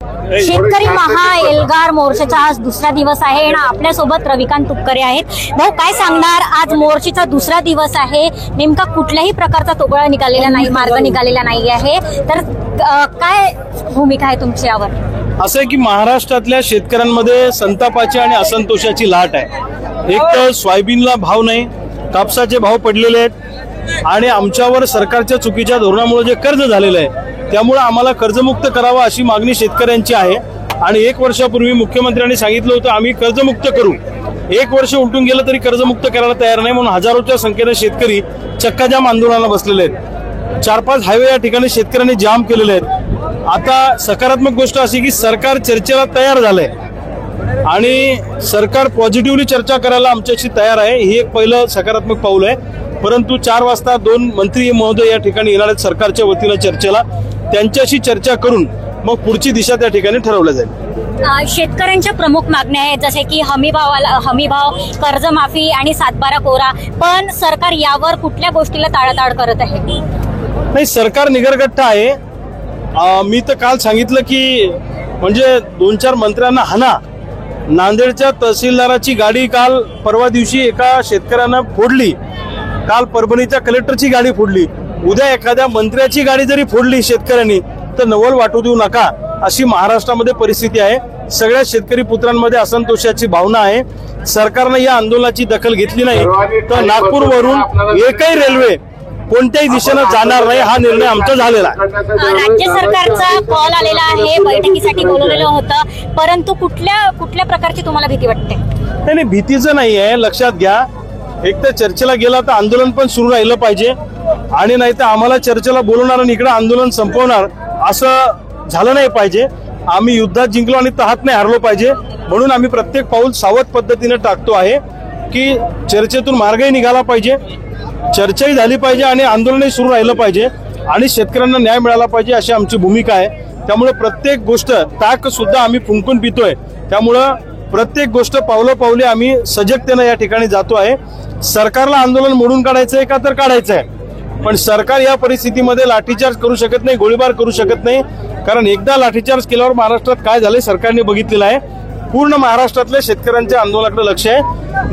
शेतकरी महाएल्गार मोर्चाचा आज दुसरा दिवस आहे आणि आपल्या सोबत रविकांत तुपकरे आहेत। भाऊ, काय सांगणार, आज मोर्चाचा दुसरा दिवस आहे, नेमका कुठल्याही प्रकारचा तोगडा निघालेला नाही, मार्ग निघालेला नाही आहे, तर काय भूमिका आहे तुमची यावर? असं आहे की महाराष्ट्रातल्या शेतकऱ्यांमध्ये संतापाची आणि असंतोषाची लाट आहे। एक तर सोयाबीनला भाव नाही, कापसाचे भाव पडलेले आहेत आणि आमच्यावर सरकारच्या चुकीच्या धोरणामुळे जे कर्ज झालेलं आहे त्यामुळे आम्हाला कर्जमुक्त करावा अशी मागणी शेतकऱ्यांची आहे। आणि 1 वर्षापूर्वी मुख्यमंत्र्यांनी सांगितलं होतं आम्ही कर्जमुक्त करू, 1 वर्ष उलटून गेलं तरी कर्जमुक्त करायला तयार नाही, म्हणून हजारोच्या संख्येने शेतकरी चक्काजाम आंदोलनाला बसलेले आहेत। 4-5 हायवे या ठिकाणी शेतकऱ्यांनी जाम केलेले आहेत। आता सकारात्मक गोष्ट अशी की सरकार चर्चेला तयार झालंय आणि सरकार पॉझिटिव्हली चर्चा करायला आमच्याशी तयार आहे, हे एक पहिलं सकारात्मक पाऊल आहे। परंतु 4 वाजता 2 मंत्री महोदय या ठिकाणी येणार आहेत सरकारच्या वतीनं चर्चेला, त्यांच्याशी चर्चा करून मग पुढची दिशा त्या ठिकाणी ठरवल्या जाईल। शेतकऱ्यांच्या प्रमुख मागण्या आहेत जसे की हमीभाव, कर्जमाफी आणि 7/12 कोरा, पण सरकार यावर कुठल्या गोष्टीला टाळाटाळ करत आहे? नाही, सरकार निगरगट्टा आहे। मी तर काल सांगितलं की म्हणजे 2-4 मंत्र्यांना हाना, नांदेडच्या तहसीलदाराची गाडी काल परवा दिवशी एका शेतकऱ्यानं फोडली, काल परभणीच्या कलेक्टरची गाडी फोडली, उद्या एखाद्या मंत्र्याची गाडी जरी फोडली शेतकऱ्यांनी तर नवल वाटू देऊ नका, अशी महाराष्ट्रामध्ये परिस्थिती आहे। सगळ्या शेतकरी पुत्रांमध्ये असंतोषाची भावना आहे। सरकारनं या आंदोलनाची दखल घेतली नाही तर नागपूरवरून एकही रेल्वे कोणत्याही दिशेनं जाणार नाही, हा निर्णय आमचा झालेला आहे। राज्य सरकारचा कॉल आलेला आहे, बैठकीसाठी बोलवलेलं होतं, परंतु कुठल्या प्रकारची तुम्हाला भीती वाटते? नाही, भीतीचं नाही आहे, लक्षात घ्या। एक तर चर्चेला गेला तर आंदोलन पण सुरू राहिलं पाहिजे आणि नाही तर आम्हाला चर्चेला बोलवणार आणि इकडे आंदोलन संपवणार असं झालं नाही पाहिजे। आम्ही युद्धात जिंकलो आणि तहात नाही हारलो पाहिजे, म्हणून आम्ही प्रत्येक पाऊल सावध पद्धतीने टाकतो आहे की चर्चेतून मार्गही निघाला पाहिजे, चर्चाही झाली पाहिजे आणि आंदोलनही सुरू राहिलं पाहिजे आणि शेतकऱ्यांना न्याय मिळाला पाहिजे, अशी आमची भूमिका आहे। त्यामुळे प्रत्येक गोष्ट, ताक सुद्धा आम्ही फुंकून पितोय, त्यामुळं प्रत्येक गोष्ट पावले आम्ही सजगतेने या ठिकाणी जातो आहे। सरकारला आंदोलन मोडून काढायचंय का तर काढायचं आहे, पण सरकार या परिस्थितीमध्ये लाठीचार्ज करू शकत नाही, गोळीबार करू शकत नाही, कारण एकदा लाठीचार्ज केल्यावर महाराष्ट्रात काय झालंय सरकारने बघितलेलं आहे। पूर्ण महाराष्ट्रातल्या शेतकऱ्यांच्या आंदोलनाकडे लक्ष आहे,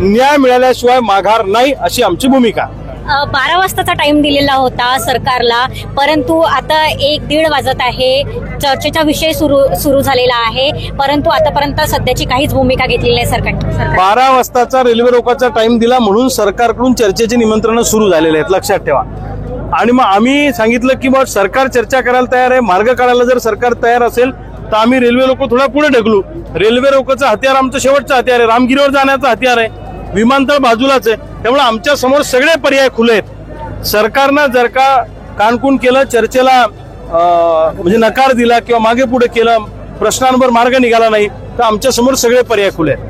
न्याय मिळाल्याशिवाय माघार नाही, अशी आमची भूमिका। 12 वाजताचा टाइम दिलेला होता सरकारला, परंतु आता 1-1:30 वाजत आहे, चर्चेचा विषय सुरू झालेला आहे, परंतु आतापर्यंत सध्याची काहीच भूमिका घेतलेली नाही सरकार। 12 वाजताचा रेल्वे रोकाचा टाइम दिला म्हणून सरकारकडून चर्चेची निमंत्रणं सुरू झालेले आहेत, लक्षात ठेवा। आणि मग आम्ही सांगितलं की मग सरकार चर्चा करायला तयार आहे, मार्ग काढायला जर सरकार तयार असेल तर आम्ही रेल्वे रोको थोडा पुढे ढकलू। रेल्वे रोकोचं हत्यार आमचं शेवटचं हत्यार आहे, रामगिरीवर जाण्याचं हत्यार आहे, विमानतळ बाजूलाच आहे, त्यामुळे आमच्या समोर सगळे पर्याय खुले आहेत। सरकारनं जर का कानकून केलं, चर्चेला म्हणजे नकार दिला किंवा मागे पुढे केलं, प्रश्नांवर मार्ग निघाला नाही तर आमच्या समोर सगळे पर्याय खुले आहेत।